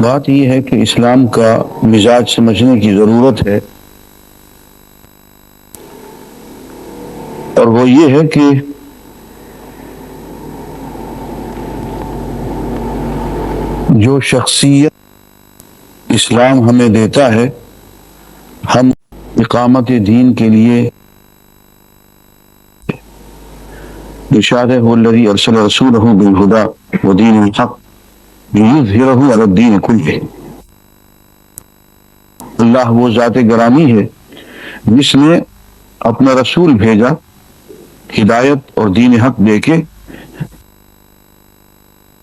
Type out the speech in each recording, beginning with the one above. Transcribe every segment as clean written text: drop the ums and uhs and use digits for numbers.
بات یہ ہے کہ اسلام کا مزاج سمجھنے کی ضرورت ہے، اور وہ یہ ہے کہ جو شخصیت اسلام ہمیں دیتا ہے، ہم اقامت دین کے لیے ارشاد ہے والذی ارسل رسولہ بالہدی ودین الحق لیظہرہ علی الدین کلہ۔ اللہ وہ ذات گرامی ہے جس نے اپنا رسول بھیجا ہدایت اور دین حق دے کے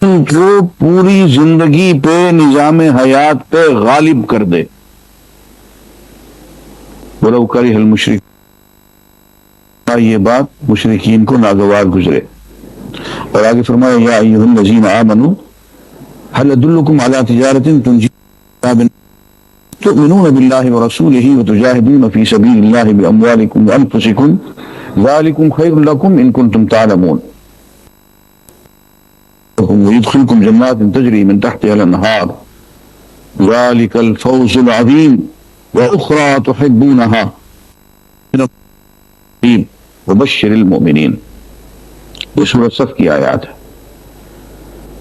ان کو پوری زندگی پہ، نظام حیات پہ غالب کر دے، ولو کرہ المشرکون۔ یہ بات مشرکین کو ناگوار گزرے، اور آگے فرمایا یا ایھا الذین آمنوا هل ادلکم علی تجارۃ تنجیکم تؤمنون باللہ ورسولہ وتجاہدون فی سبیل اللہ باموالکم وانفسکم ذلکم خیر لکم ان کنتم تعلمون ويدخلكم جنات تجري من تحتها الأنهار ذلك الفوز العظيم وأخرى تحبونها وبشر المؤمنین۔ یہ سورۃ صف کی آیات ہے۔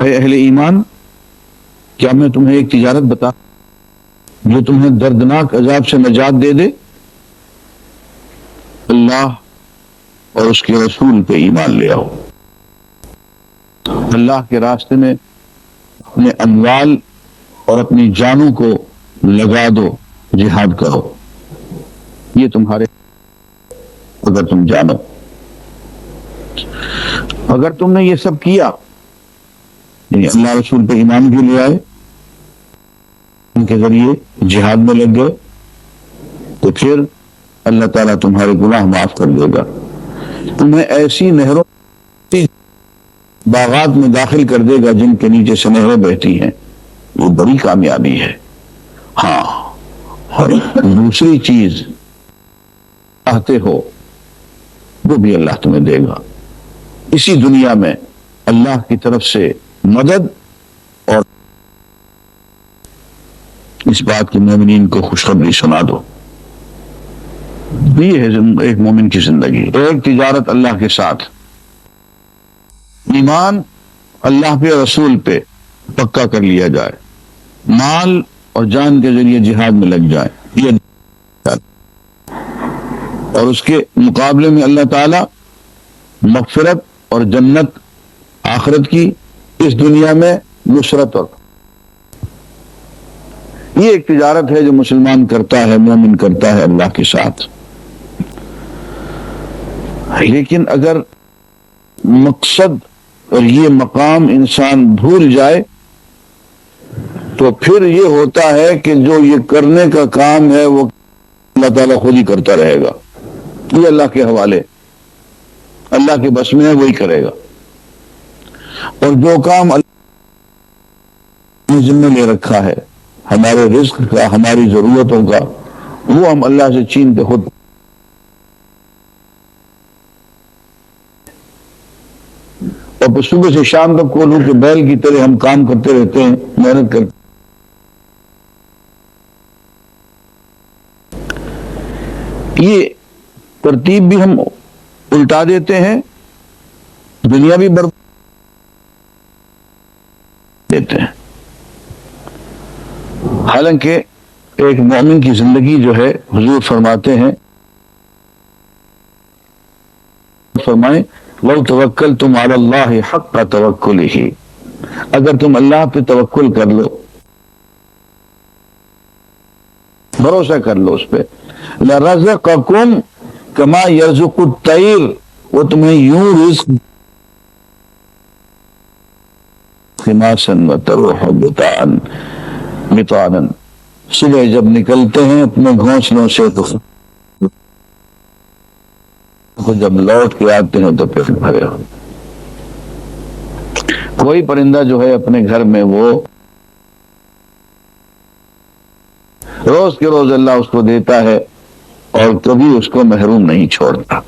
اے اہل ایمان، کیا میں تمہیں ایک تجارت بتا جو تمہیں دردناک عذاب سے نجات دے دے؟ اللہ اور اس کے رسول پہ ایمان لے آؤ، اللہ کے راستے میں اپنے اموال اور اپنی جانوں کو لگا دو، جہاد کرو۔ یہ تمہارے، اگر تم جانو، اگر تم نے یہ سب کیا، یعنی اللہ رسول پہ ایمان بھی لے آئے، ان کے ذریعے جہاد میں لگ گئے، تو پھر اللہ تعالیٰ تمہارے گناہ معاف کر دے گا، تمہیں ایسی نہروں باغات میں داخل کر دے گا جن کے نیچے سے نہریں بہتی ہیں۔ وہ بڑی کامیابی ہے۔ ہاں، اور دوسری چیز چاہتے ہو وہ بھی اللہ تمہیں دے گا، اسی دنیا میں اللہ کی طرف سے مدد، اور اس بات کی مومنین کو خوشخبری سنا دو۔ یہ ہے ایک مومن کی زندگی، ایک تجارت اللہ کے ساتھ، ایمان اللہ پہ رسول پہ پکا کر لیا جائے، مال اور جان کے ذریعے جہاد میں لگ جائے، یہ، اور اس کے مقابلے میں اللہ تعالی مغفرت اور جنت آخرت کی، اس دنیا میں نصرت، اور یہ ایک تجارت ہے جو مسلمان کرتا ہے، مومن کرتا ہے اللہ کے ساتھ۔ لیکن اگر مقصد اور یہ مقام انسان بھول جائے تو پھر یہ ہوتا ہے کہ جو یہ کرنے کا کام ہے وہ اللہ تعالیٰ خود ہی کرتا رہے گا، یہ اللہ کے حوالے، اللہ کے بس میں ہے، وہی کرے گا۔ اور جو کام اللہ نے ذمہ لے رکھا ہے، ہمارے رزق کا، ہماری ضرورتوں کا، وہ ہم اللہ سے چھین کے خود، اور صبح سے شام تک کولوں کے بیل کی طرح ہم کام کرتے رہتے ہیں، محنت کرتے، یہ ترتیب بھی ہم الٹا دیتے ہیں، دنیا بھی برباد دیتے ہیں۔ حالانکہ ایک مومن کی زندگی جو ہے، حضور فرماتے ہیں، فرمائیں لو توکلتم علی اللہ حق توکلہ، اگر تم اللہ پہ توکل کر لو، بھروسہ کر لو اس پہ، لرزقکم کما یرزق الطیر، وہ تمہیں یوں رزق خماسا وتروح بطانا، صبح جب نکلتے ہیں اپنے گھونسلوں سے تو جب لوٹ کے آتے ہیں تو پھر بھرے ہو۔ کوئی پرندہ جو ہے اپنے گھر میں، وہ روز کے روز اللہ اس کو دیتا ہے اور کبھی اس کو محروم نہیں چھوڑتا۔